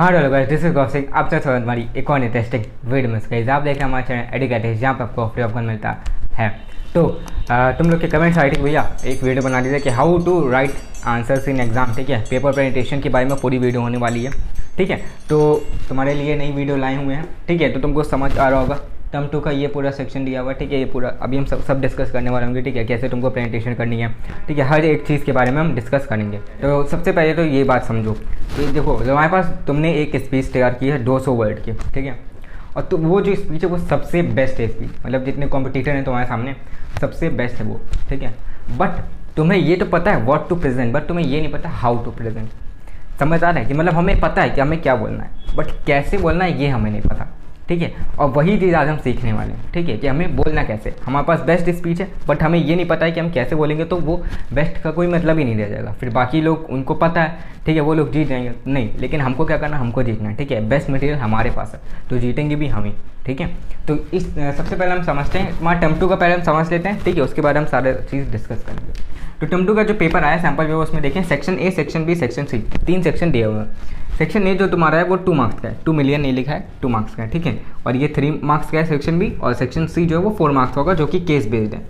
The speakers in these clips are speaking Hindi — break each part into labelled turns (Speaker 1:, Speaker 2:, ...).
Speaker 1: हाँ hello guys, this is Kaushik. आप सब हमारी एक और इंटरेस्टिंग वीडियो में गाइस आप देख रहे हैं हमारे चैनल एडुकेटेड, जहाँ पर आपको फ्री ऑप्शन मिलता है। तो तुम लोग के कमेंट्स आए थे भैया एक वीडियो बना दीजिए कि how to write answers in exam. ठीक है, पेपर प्रेजेंटेशन के बारे में पूरी वीडियो होने वाली है। ठीक है, तो तुम्हारे लिए नई वीडियो लाए हुए हैं। ठीक है, तो तुमको समझ आ रहा होगा टर्म 2 का ये पूरा सेक्शन दिया हुआ है। ठीक है, ये पूरा अभी हम सब डिस्कस करने वाले होंगे। ठीक है, कैसे तुमको प्रेजेंटेशन करनी है। ठीक है, हर एक चीज़ के बारे में हम डिस्कस करेंगे। तो सबसे पहले तो ये बात समझो कि देखो, हमारे पास तुमने एक स्पीच तैयार की है 200 वर्ड की। ठीक है, और तो वो जो स्पीच है वो सबसे बेस्ट है स्पीच, मतलब जितने कॉम्पिटिटर हैं तुम्हारे सामने सबसे बेस्ट है वो। ठीक है, बट तुम्हें ये तो पता है व्हाट टू प्रेजेंट, बट तुम्हें ये नहीं पता हाउ टू प्रेजेंट। समझ आ रहा है कि मतलब हमें पता है कि हमें क्या बोलना है, बट कैसे बोलना है ये हमें नहीं पता। ठीक है, और वही चीज़ आज हम सीखने वाले हैं। ठीक है, कि हमें बोलना कैसे। हमारे पास बेस्ट स्पीच है बट हमें ये नहीं पता है कि हम कैसे बोलेंगे, तो वो बेस्ट का कोई मतलब ही नहीं रह जाएगा। फिर बाकी लोग उनको पता है, ठीक है, वो लोग जीत जाएंगे नहीं, लेकिन हमको क्या करना, हमको जीतना है। ठीक है, बेस्ट मटेरियल हमारे पास है तो जीतेंगे भी हम ही। ठीक है, तो इस सबसे पहले हम समझते हैं हमारा टर्म 2 का पहले हम समझ लेते हैं। ठीक है, उसके बाद हम सारे चीज़ डिस्कस करेंगे। तो टर्म 2 का जो पेपर आया सैम्पल पेपर, उसमें देखें section A, section B, section C, 3 section दिए हुए हैं। सेक्शन ए जो तुम्हारा है वो 2 मार्क्स का है, 2 मिलियन नहीं लिखा है, 2 मार्क्स का है। ठीक है, और ये 3 मार्क्स का है सेक्शन बी, और सेक्शन सी जो है वो 4 मार्क्स का होगा, जो कि केस बेस्ड है।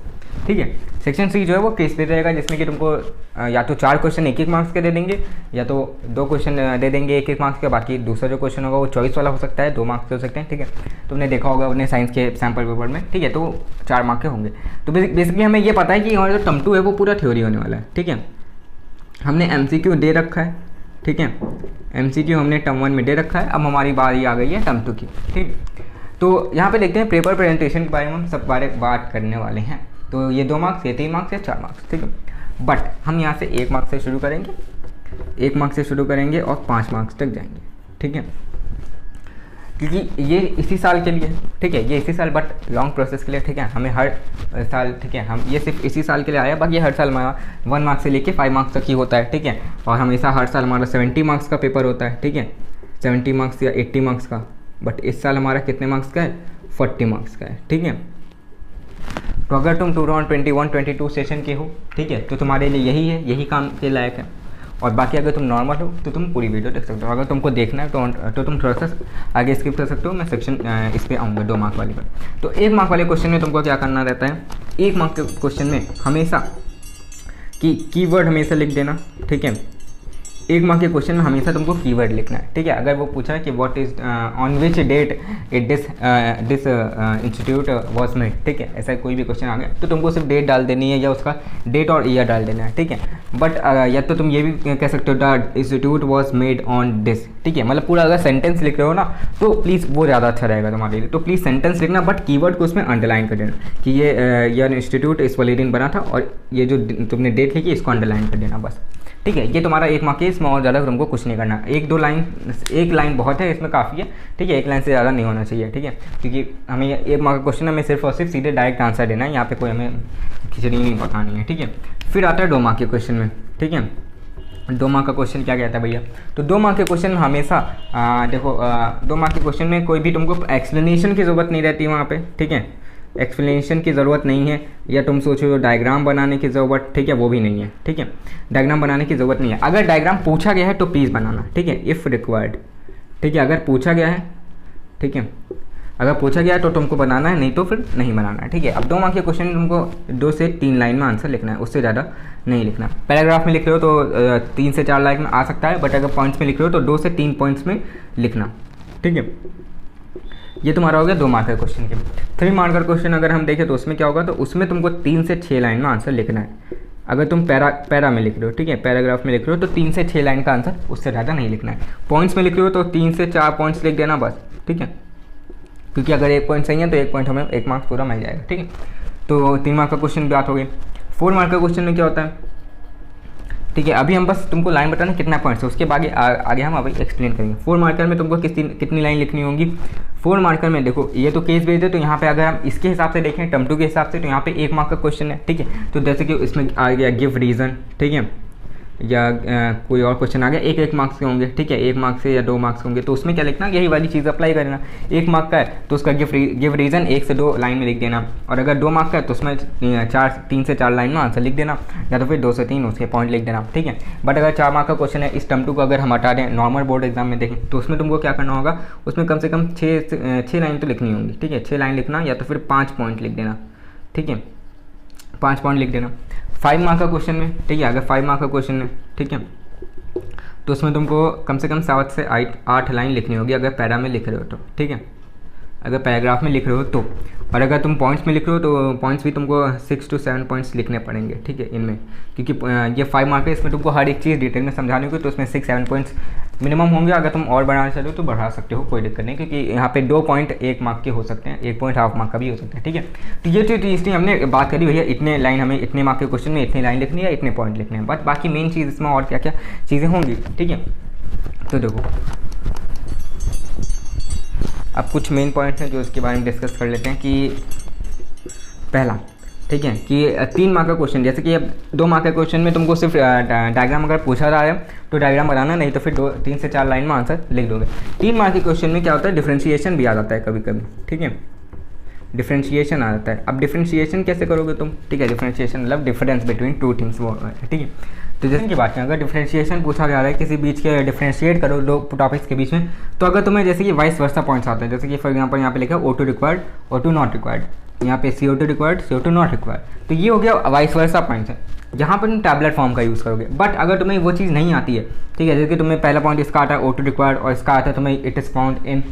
Speaker 1: ठीक है, सेक्शन सी जो है वो केस बेस्ड रहेगा, जिसमें कि तुमको या तो 4 क्वेश्चन 1-1 मार्क्स के दे देंगे, या तो 2 क्वेश्चन दे देंगे 1-1 मार्क्स के। बाकी दूसरा जो क्वेश्चन होगा वो चॉइस वाला हो सकता है, 2 मार्क्स के हो सकते हैं। ठीक है, तुमने देखा होगा अपने साइंस के सैम्पल पेपर में। ठीक है, तो 4 मार्क्स के होंगे। तो बेसिकली हमें ये पता है कि हमारा जो टर्म 2 है वो पूरा थ्योरी होने वाला है। ठीक है, हमने MCQ दे रखा है। ठीक है, MCQ हमने टर्म 1 में दे रखा है। अब हमारी बारी आ गई है टर्म 2 की। ठीक, तो यहाँ पे देखते हैं पेपर प्रेजेंटेशन के बारे में हम सब बात करने वाले हैं। तो ये 2 मार्क्स, ये 3 मार्क्स, या 4 मार्क्स। ठीक है, बट हम यहाँ से 1 मार्क्स से शुरू करेंगे, 1 मार्क्स से शुरू करेंगे और 5 मार्क्स तक जाएंगे। ठीक है, क्योंकि ये इसी साल के लिए। ठीक है, ये इसी साल बट लॉन्ग प्रोसेस के लिए। ठीक है, हमें हर साल, ठीक है, हम ये सिर्फ इसी साल के लिए आया। बाकी हर साल हमारा 1 मार्क्स से लेके 5 मार्क्स तक ही होता है। ठीक है, और हमेशा हर साल हमारा 70 मार्क्स का पेपर होता है। ठीक है, 70 मार्क्स या 80 मार्क्स का, बट इस साल हमारा कितने मार्क्स का है, 40 मार्क्स का है। ठीक है, तो अगर तुम 2021-22 सेशन के हो, ठीक है, तो तुम्हारे लिए यही है, यही काम के लायक है। और बाकी अगर तुम नॉर्मल हो तो तुम पूरी वीडियो देख सकते हो। अगर तुमको देखना है तो तुम थोड़ा सा आगे स्किप कर सकते हो। मैं सेक्शन इस पर आऊँगा 2 मार्क वाले पर। तो 1 मार्क वाले क्वेश्चन में तुमको क्या करना रहता है, 1 मार्क के क्वेश्चन में हमेशा कीवर्ड हमेशा लिख देना। ठीक है, 1 मार्क के क्वेश्चन में हमेशा तुमको कीवर्ड लिखना है। ठीक है, अगर वो पूछा है कि what is on which date this institute was made, ठीक है, ऐसा कोई भी क्वेश्चन आ गया तो तुमको सिर्फ डेट डाल देनी है, या उसका डेट और ईयर डाल देना है। ठीक है, बट या तो तुम ये भी कह सकते हो the institute was made on this. ठीक है, मतलब पूरा अगर सेंटेंस लिख रहे हो ना तो प्लीज़ वो ज़्यादा अच्छा रहेगा तुम्हारे लिए। तो प्लीज़ सेंटेंस लिखना, बट कीवर्ड को उसमें अंडरलाइन कर देना कि ये इंस्टीट्यूट इस वाले दिन बना था, और ये जो तुमने डेट लिखी इसको अंडरलाइन कर देना बस। ठीक है, ये तुम्हारा 1 मार्क है। इसमें और ज़्यादा तुमको कुछ नहीं करना। 1-2 लाइन, 1 लाइन बहुत है, इसमें काफ़ी है। ठीक है, 1 लाइन से ज़्यादा नहीं होना चाहिए। ठीक है, क्योंकि हमें 1 मार्क का क्वेश्चन हमें सिर्फ और सिर्फ सीधे डायरेक्ट आंसर देना है, यहाँ पे कोई हमें खिचड़ी नहीं पकानी है। ठीक है, फिर आता है 2 मार्क के क्वेश्चन में। ठीक है, 2 मार्क का क्वेश्चन क्या कहता है भैया, तो 2 मार्क के क्वेश्चन हमेशा देखो 2 मार्क के क्वेश्चन में कोई भी तुमको एक्सप्लेनेशन की ज़रूरत नहीं रहती वहाँ पे। ठीक है, एक्सप्लेनेशन की ज़रूरत नहीं है, या तुम सोचो डायग्राम बनाने की ज़रूरत, ठीक है, वो भी नहीं है। ठीक है, डायग्राम बनाने की ज़रूरत नहीं है। अगर डायग्राम पूछा गया है तो प्लीज़ बनाना। ठीक है, इफ़ रिक्वायर्ड। ठीक है, अगर पूछा गया है, ठीक है, अगर पूछा गया है तो तुमको बनाना है, नहीं तो फिर नहीं बनाना है। ठीक है, अब 2 मार्क के क्वेश्चन तुमको 2 से 3 लाइन में आंसर लिखना है, उससे ज़्यादा नहीं लिखना। पैराग्राफ में लिख रहे हो तो 3 से 4 लाइन में आ सकता है, बट अगर पॉइंट्स में लिख रहे हो तो 2 से 3 पॉइंट्स में लिखना। ठीक है, ये तुम्हारा हो गया 2 मार्क का क्वेश्चन के। 3 मार्क का क्वेश्चन अगर हम देखें तो उसमें क्या होगा, तो उसमें तुमको 3 से 6 लाइन में आंसर लिखना है। अगर तुम पैरा में लिख रहे हो, ठीक है, पैराग्राफ में लिख रहे हो तो 3 से 6 लाइन का आंसर, उससे ज़्यादा नहीं लिखना है। पॉइंट्स में लिख रहे हो तो 3 से 4 पॉइंट्स लिख देना बस। ठीक है, क्योंकि अगर 1 पॉइंट सही है तो 1 पॉइंट हमें 1 मार्क्स पूरा मिल जाएगा। ठीक है, तो 3 मार्क का क्वेश्चन बात हो गई। 4 मार्क का क्वेश्चन में क्या होता है, ठीक है, अभी हम बस तुमको लाइन बताना कितना पॉइंट्स है, उसके आगे हम अभी एक्सप्लेन करेंगे। 4 मार्कर में तुमको कितनी लाइन लिखनी होगी। 4 मार्कर में देखो, ये तो केस बेस्ड है, तो यहाँ पे अगर हम इसके हिसाब से देखें टर्म 2 के हिसाब से, तो यहाँ पे 1 मार्क का क्वेश्चन है। ठीक है, तो जैसे कि इसमें आ गया गिव रीज़न। ठीक है, या कोई और क्वेश्चन आ गया 1 मार्क्स के होंगे, ठीक है, 1 मार्क्स से या 2 मार्क्स के होंगे, तो उसमें क्या लिखना, यही वाली चीज़ अप्लाई करना। 1 मार्क का है तो उसका गिव रीज़न 1 से 2 लाइन में लिख देना, और अगर 2 मार्क का है तो उसमें 3 से 4 लाइन में आंसर लिख देना, या तो फिर 2 से 3 उसके पॉइंट लिख देना, ठीक है। बट अगर 4 मार्क का क्वेश्चन है, इस टर्म 2 को अगर हम हटा दें, नॉर्मल बोर्ड एग्जाम में देखें तो उसमें तुमको क्या करना होगा, उसमें कम से कम 6 लाइन तो लिखनी होंगी, ठीक है, 6 लाइन लिखना, या तो फिर 5 पॉइंट लिख देना, ठीक है, 5 पॉइंट लिख देना। 5 मार्क का क्वेश्चन में, ठीक है, अगर 5 मार्क का क्वेश्चन है, ठीक है, तो उसमें तुमको कम से कम 7 से 8 लाइन लिखनी होगी अगर पैरा में लिख रहे हो तो, ठीक है, अगर पैराग्राफ में लिख रहे हो तो। और अगर तुम पॉइंट्स में लिख रहे हो तो पॉइंट्स भी तुमको 6 to 7 पॉइंट्स लिखने पड़ेंगे, ठीक है, इनमें, क्योंकि ये 5 मार्क है, इसमें तुमको हर एक चीज़ डिटेल में समझाने होगी, तो उसमें 6-7 पॉइंट्स मिनिमम होंगे। अगर तुम और बढ़ाना चाहते हो तो बढ़ा सकते हो, कोई दिक्कत नहीं, क्योंकि यहाँ पे 2 पॉइंट 1 मार्क के हो सकते हैं, 1 पॉइंट हाफ मार्क का भी हो सकता है, ठीक है। तो ये चीज़ थी, हमने बात करी भैया इतने लाइन, हमें इतने मार्क के क्वेश्चन में इतनी लाइन लिखनी है, इतने पॉइंट लिखने हैं, बट बाकी मेन चीज़ इसमें और क्या क्या चीज़ें होंगी, ठीक है। तो देखो अब कुछ मेन पॉइंट्स हैं जो इसके बारे में डिस्कस कर लेते हैं। कि पहला, ठीक है, कि 3 मार्क का क्वेश्चन, जैसे कि अब 2 मार्क के क्वेश्चन में तुमको सिर्फ डायग्राम अगर पूछा जा रहा है तो डायग्राम बनाना, नहीं तो फिर 3 से 4 लाइन में आंसर लिख दोगे। 3 मार्क के क्वेश्चन में क्या होता है, डिफ्रेंशिएशन भी आ जाता है कभी कभी, ठीक है, डिफ्रेंशिएशन आ जाता है। अब डिफ्रेंशिएशन कैसे करोगे तुम, ठीक है, डिफ्रेंशिएशन मतलब डिफरेंस बिटवीन 2 थिंग्स, वो ठीक है। तो जैसे की बात है, अगर डिफ्रेंशिएशन पूछा जा रहा है किसी बीच के, डिफ्रेंशिएट करो 2 टॉपिक्स के बीच में, तो अगर तुम्हें जैसे कि वाइस वर्सा पॉइंट्स आते हैं, जैसे कि फॉर एग्जांपल यहाँ पे लिखा है O2 required, O2 not required, यहाँ पे CO2 required, CO2 not required, तो ये हो गया वाइस वर्सा पॉइंट्स है, यहाँ पर तुम टैबलेट फॉर्म का यूज़ करोगे। बट अगर तुम्हें वो चीज़ नहीं आती है, ठीक है, जैसे कि तुम्हें पहला पॉइंट इसका आता है O2 रिक्वायर्ड, और इसका आता है तुम्हें इट इज़ फाउंड इन,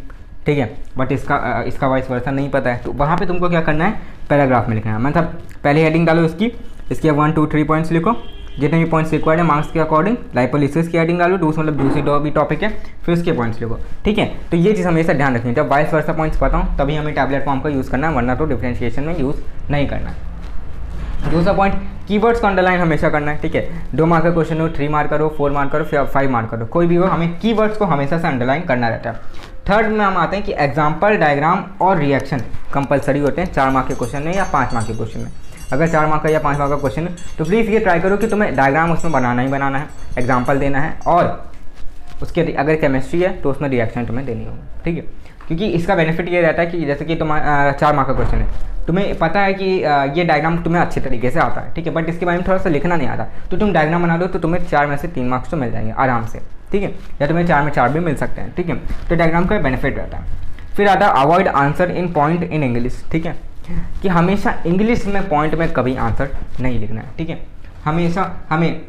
Speaker 1: ठीक है, बट इसका वाइस वर्सा नहीं पता है, तो वहाँ पे तुमको क्या करना है, पैराग्राफ में लिखना है, मतलब पहले हेडिंग डालो इसकी 1, 2, 3 पॉइंट्स लिखो, जितने भी पॉइंट्स रिक्वायर्ड है मार्क्स के अकॉर्डिंग, लाइपोलिसिस की हेडिंग डालो, मतलब दूसरी भी टॉपिक है, फिर उसके पॉइंट्स लिखो, ठीक है। तो ये चीज़ हमेशा ध्यान रखनी है, जब वाइस वर्सा पॉइंट्स पता हो तभी हमें टैबलेट फॉर्म का यूज़ करना है, वरना तो डिफरेंशिएशन में यूज़ नहीं करना है। दूसरा पॉइंट, कीवर्ड्स को अंडरलाइन हमेशा करना है, ठीक है, 2 मार्क का क्वेश्चन हो, 3 मार्क करो, 4 मार्क करो, फिर 5 मार्क करो, कोई भी हो, हमें कीवर्ड्स को हमेशा से अंडरलाइन करना रहता है। थर्ड में हम आते हैं कि एग्जाम्पल, डायग्राम और रिएक्शन कंपलसरी होते हैं 4 मार्क के क्वेश्चन में या 5 मार्क के क्वेश्चन में। अगर 4 मार्क का या 5 मार्क का क्वेश्चन है तो प्लीज़ ये ट्राई करो कि तुम्हें डायग्राम उसमें बनाना ही बनाना है, एग्जाम्पल देना है, और उसके अगर केमिस्ट्री है तो उसमें रिएक्शन तुम्हें देनी होगी, ठीक है, क्योंकि इसका बेनिफिट ये रहता है कि जैसे कि तुम्हारा 4 मार्क का क्वेश्चन है, तुम्हें पता है कि ये डायग्राम तुम्हें अच्छे तरीके से आता है, ठीक है, बट इसके बारे में थोड़ा सा लिखना नहीं आता, तो तुम डायग्राम बना दो तो तुम्हें 4 में से 3 मार्क्स तो मिल जाएंगे आराम से, ठीक है, या तुम्हें 4 में 4 भी मिल सकते हैं, ठीक है। तो डायग्राम का बेनिफिट रहता है। फिर आता है avoid answer in point in English, ठीक है, कि हमेशा इंग्लिश में पॉइंट में कभी आंसर नहीं लिखना है, ठीक है। हमेशा हमें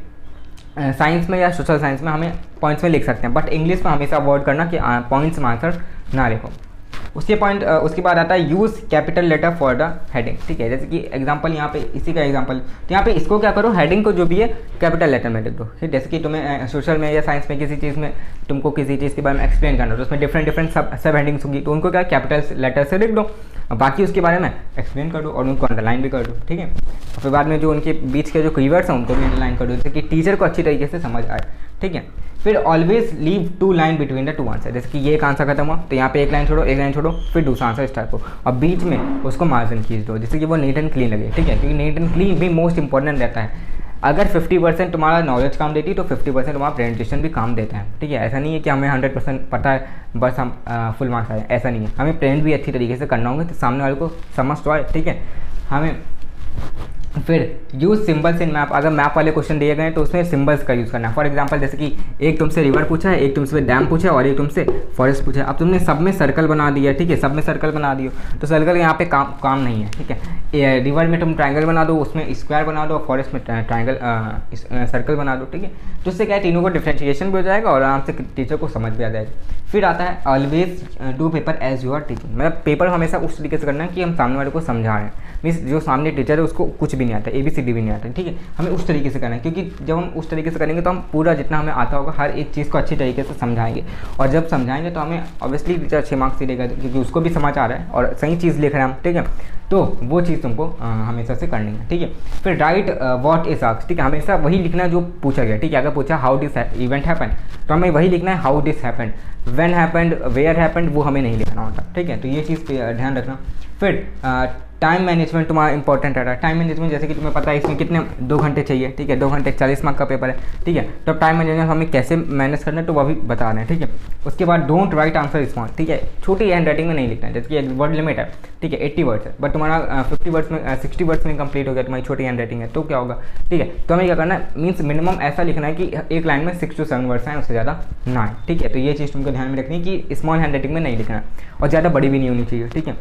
Speaker 1: साइंस में या सोशल साइंस में हमें पॉइंट्स में लिख सकते हैं, बट इंग्लिश में हमेशा अवॉइड करना कि पॉइंट्स में आंसर ना लिखो। उसके बाद आता है use capital letter for the heading, ठीक है, जैसे कि एग्जांपल यहाँ पे इसी का एग्जांपल, तो यहाँ पे इसको क्या करो, हेडिंग को जो भी है कैपिटल लेटर में लिख दो, ठीक, जैसे कि तुम्हें सोशल में या साइंस में किसी चीज़ में तुमको किसी चीज़ के बारे में एक्सप्लेन करना, तो उसमें डिफरेंट सब हेडिंग्स होंगी, तो उनको क्या कैपिटल लेटर से लिख दो, बाकी उसके बारे में एक्सप्लेन कर दो और उनको अंडरलाइन भी कर दो, ठीक है। और फिर बाद में जो उनके बीच के जो कीवर्ड्स हैं उनको भी अंडरलाइन कर दो, जैसे कि टीचर को अच्छी तरीके से समझ आए, ठीक है। फिर always leave 2 line between the 2 answer, जैसे कि ये एक आंसर खत्म हुआ तो यहाँ पे एक लाइन छोड़ो, फिर दूसरा आंसर स्टार्ट हो, और बीच में उसको मार्जिन खींच दो, जिससे कि वो नीट एंड क्लीन लगे, ठीक है, क्योंकि नीट एंड क्लीन भी मोस्ट इंपॉर्टेंट रहता है। अगर 50% तुम्हारा नॉलेज काम देती है तो 50% तुम्हारा प्रेजेंटेशन भी काम देता है, ठीक है। ऐसा नहीं है कि हमें 100% पता है बस हम फुल मार्क्स आए, ऐसा नहीं है, हमें प्रेजेंट भी अच्छी तरीके से करना होगा तो सामने वाले को समझ तो आए, ठीक है। हमें फिर यूज़ सिंबल्स इन मैप, अगर मैप वाले क्वेश्चन दिए गए हैं तो उसमें सिंबल्स का यूज़ करना है। फॉर एग्जांपल जैसे कि एक तुमसे रिवर पूछा है, एक तुमसे डैम पूछा है और एक तुमसे फॉरेस्ट पूछा है, अब तुमने सब में सर्कल बना दिया, ठीक है, सब में सर्कल बना दियो तो सर्कल यहाँ पे काम नहीं है, ठीक है। रिवर में तुम ट्रायंगल बना दो, उसमें स्क्वायर बना दो, फॉरेस्ट में ट्रायंगल सर्कल बना दो, ठीक है, तो उससे क्या है तीनों को डिफ्रेंशिएशन भी हो जाएगा और आराम से टीचर को समझ भी आ जाएगा। फिर आता है always do paper as you are teaching, मतलब पेपर हमेशा उस तरीके से करना है कि हम सामने वाले को समझा रहे हैं, मीन्स जो सामने टीचर है उसको कुछ भी नहीं आता, ABCD भी नहीं आता, ठीक है, हमें उस तरीके से करना है, क्योंकि जब हम उस तरीके से करेंगे तो हम पूरा जितना हमें आता होगा हर एक चीज़ को अच्छी तरीके से समझाएंगे, और जब समझाएंगे तो हमें ऑब्वियसली टीचर अच्छे मार्क्स देगा क्योंकि उसको भी समझ आ रहा है और सही चीज़ लिख रहे हैं हम, ठीक है, तो वो चीज़ तुमको हमेशा से करनी है, ठीक है। फिर राइट व्हाट इज आस्क्ड, ठीक है, हमेशा वही लिखना जो पूछा गया, ठीक है, अगर पूछा हाउ दिस इवेंट हैपन तो हमें वही लिखना है how this happened, when happened, where happened वो हमें नहीं लिखना होता, ठीक है, तो ये चीज़ ध्यान रखना। फिर टाइम मैनेजमेंट तुम्हारा इंपॉर्टेंट रहता है। टाइम मैनेजमेंट जैसे कि तुम्हें पता है इसमें कितने 2 घंटे चाहिए, ठीक है, 2 घंटे 40 मार्क का पेपर है, ठीक है। तो टाइम मैनेजमेंट हमें कैसे मैनेज करना है तो वो भी बता रहे हैं, ठीक है। उसके बाद डोंट राइट आंसर स्मॉल, ठीक है, छोटी हैंड राइटिंग में नहीं लिखना है, जैसे कि एक वर्ड लिमिट है, ठीक है, 80 वर्ड्स है, बट तुम्हारा 50 वर्ड्स में 60 वर्ड्स में कंप्लीट हो गया, तुम्हारी छोटी हैंड राइटिंग है, तो क्या होगा, ठीक है। तो हमें क्या करना है, मीन्स मिनिमम ऐसा लिखना है कि एक लाइन में 6 to 7 वर्ड्स हैं, उससे ज़्यादा ना है, ठीक है। तो ये चीज़ तुमको ध्यान में रखनी है कि स्मॉल हैंड राइटिंग में नहीं लिखना है और ज़्यादा बड़ी भी नहीं होनी चाहिए, ठीक है।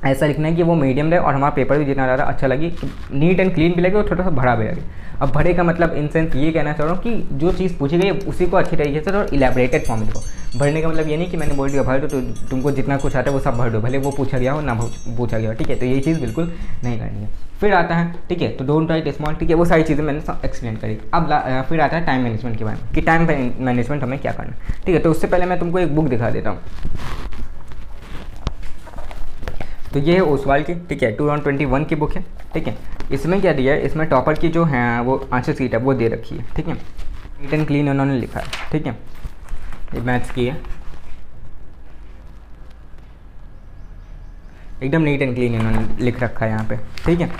Speaker 1: ऐसा लिखना है कि वो मीडियम रहे और हमारा पेपर भी जितना ज़्यादा अच्छा लगे, नीट एंड क्लीन भी लगे और थोड़ा सा भरा भी लगे। अब भरे का मतलब इन सेंस ये कहना चाह रहा हूँ कि जो चीज़ पूछी गई है उसी को अच्छी तरीके से और इलेबरेटेड फॉर्म में लिखो। भरने का मतलब ये नहीं कि मैंने बोल दिया भर दो तो तुमको जितना कुछ आता है वो सब भर दो, भले वो पूछा गया हो ना पूछा गया हो, ठीक है। तो ये चीज़ बिल्कुल नहीं करनी है। फिर आता है, ठीक है, तो डोंट राइट स्मॉल, ठीक है, वो सारी चीज़ें मैंने एक्सप्लेन करी। अब फिर आता है टाइम मैनेजमेंट के बारे में कि टाइम मैनेजमेंट हमें क्या करना है, ठीक है। तो उससे पहले मैं तुमको एक बुक दिखा देता हूँ। तो ये है ओसवाल की, ठीक है, 2021 की बुक है, ठीक है। इसमें क्या दिया है, इसमें टॉपर की जो है वो आंसर शीट है वो दे रखी है, ठीक है। नीट एंड क्लीन उन्होंने लिखा है, ठीक है। ये मैथ्स की है, एकदम नीट एंड क्लीन इन्होंने लिख रखा है यहाँ पे, ठीक है,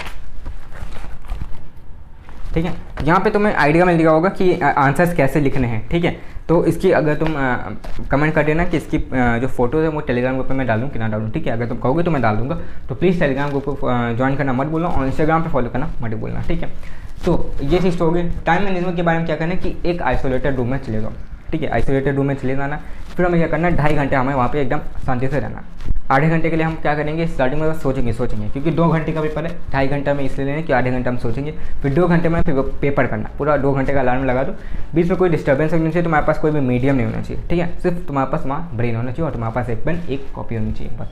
Speaker 1: ठीक है। यहाँ पे तुम्हें आइडिया मिल गया होगा कि आंसर्स कैसे लिखने हैं, ठीक है। तो इसकी अगर तुम कमेंट कर देना कि इसकी जो फोटोज़ है वो टेलीग्राम ग्रुप पे मैं डालूँ कि ना डालूँ, ठीक है। अगर तुम कहोगे तो मैं डाल दूँगा। तो प्लीज़ टेलीग्राम ग्रुप को ज्वाइन करना मत बोलना और इंस्टाग्राम पे फॉलो करना मत बोलना, ठीक है। तो ये चीज़ तो होगी। टाइम मैनेजमेंट के बारे में क्या करना है कि एक आइसोलेटेड रूम में चले जाओ, ठीक है, आइसोलेटेड रूम में चले जाना। फिर हमें क्या करना है, 2.5 घंटे हमें वहाँ पे एकदम शांति से रहना। आधे घंटे के लिए हम क्या करेंगे, स्टार्टिंग में बस सोचेंगे क्योंकि 2 घंटे का पेपर है। 2.5 घंटा में इसलिए लेंगे कि आधे घंटे हम सोचेंगे, फिर 2 घंटे में फिर पेपर करना। पूरा 2 घंटे का अलार्म लगा दो, बीच में कोई डिस्टर्बेंस नहीं चाहिए, तुम्हारे पास कोई भी मीडियम नहीं होना चाहिए, ठीक है। सिर्फ तुम्हारे पास वहाँ ब्रेन होना चाहिए और तुम्हारे पास एक पेन एक कॉपी होनी चाहिए बस,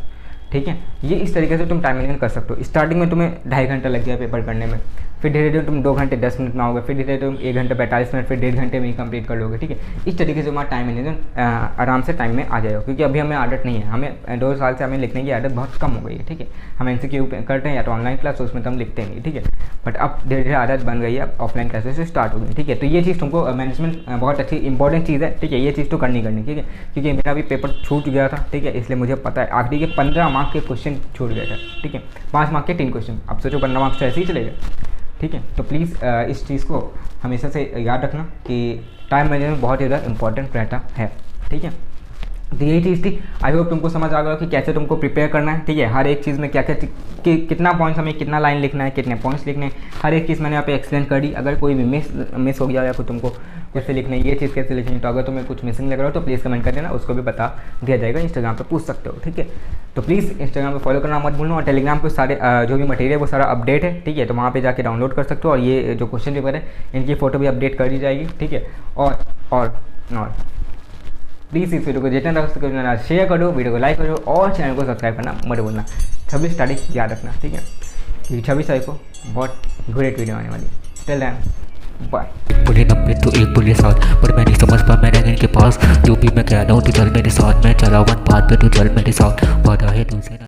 Speaker 1: ठीक है। ये इस तरीके से तुम टाइम मैनेजमेंट कर सकते हो। स्टार्टिंग में तुम्हें 2.5 घंटा लग गया पेपर करने में, फिर धीरे धीरे तुम 2 घंटे 10 मिनट में आओगे, फिर धीरे धीरे तुम 1 घंटे 45 मिनट, फिर 1.5 घंटे में ही कंप्लीट कर लोगे, ठीक है। इस तरीके से तुम्हारा टाइम मैनेजमेंट आराम से टाइम में आ जाएगा, क्योंकि अभी हमें आदत नहीं है। हमें 2 साल से हमें लिखने की आदत बहुत कम हो गई है, ठीक है। हम MCQ करते हैं या तो ऑनलाइन क्लास, तो उसमें तो हम लिखते नहीं, ठीक है। बट अब धीरे धीरे आदत बन गई है, अब ऑफलाइन क्लासेस से स्टार्ट हो गई, ठीक है। तो ये चीज़ तुमको मैनेजमेंट बहुत अच्छी इंपॉर्टेंट चीज़ है, ठीक है। ये चीज़ तो करनी, ठीक है, क्योंकि मेरा भी पेपर छूट गया था, ठीक है। इसलिए मुझे पता है आखिरी के 15 मार्क के क्वेश्चन छूट गए थे, ठीक है। 5 मार्क के 3 क्वेश्चन, अब सोचो 15 मार्क्स तो ऐसे ही चले गए, ठीक है। तो प्लीज़ इस चीज़ को हमेशा से याद रखना कि टाइम मैनेजमेंट बहुत ही ज़्यादा इंपॉर्टेंट रहता है, ठीक है। तो यही चीज़ थी। आई होप तुमको समझ आ गया कि कैसे तुमको प्रिपेयर करना है, ठीक है। हर एक चीज़ में क्या क्या कितना पॉइंट्स हमें कितना लाइन लिखना है, कितने पॉइंट्स लिखने हैं, हर एक चीज़ मैंने यहाँ पे एक्सप्लेन कर दी। अगर कोई भी मिस हो गया या फिर तुमको कैसे लिखना है, ये चीज़ कैसे लिखनी है, तो अगर तुम्हें कुछ मिसिंग लग रहा हो तो प्लीज़ कमेंट कर देना, उसको भी बता दिया जाएगा। इंस्टाग्राम पर पूछ सकते हो, ठीक है। तो प्लीज़ इंस्टाग्राम पर फॉलो करना मत भूलना और टेलीग्राम पर सारे जो भी मटेरियल वो सारा अपडेट है, ठीक है। तो वहाँ पर जाके डाउनलोड कर सकते हो और ये जो क्वेश्चन पेपर है इनकी फ़ोटो भी अपडेट कर दी जाएगी, ठीक है। और प्लीज़ इस वीडियो को जितना रख सके उतना शेयर करो, वीडियो को लाइक करो और चैनल को सब्सक्राइब करना मत भूलना। 26 तारीख याद रखना, ठीक है, क्योंकि 26 तारीख को बहुत ग्रेट वीडियो आने वाली। Till then bye.
Speaker 2: बोले 90 तो एक बोले 7, पर मैं नहीं समझ पा मैंने इनके पास। जो भी मैं कह रहा हूँ तू चल मेरे साथ, मैं चला 1 पाथ पे, तू चल मेरे साथ, बाधा है तुझसे।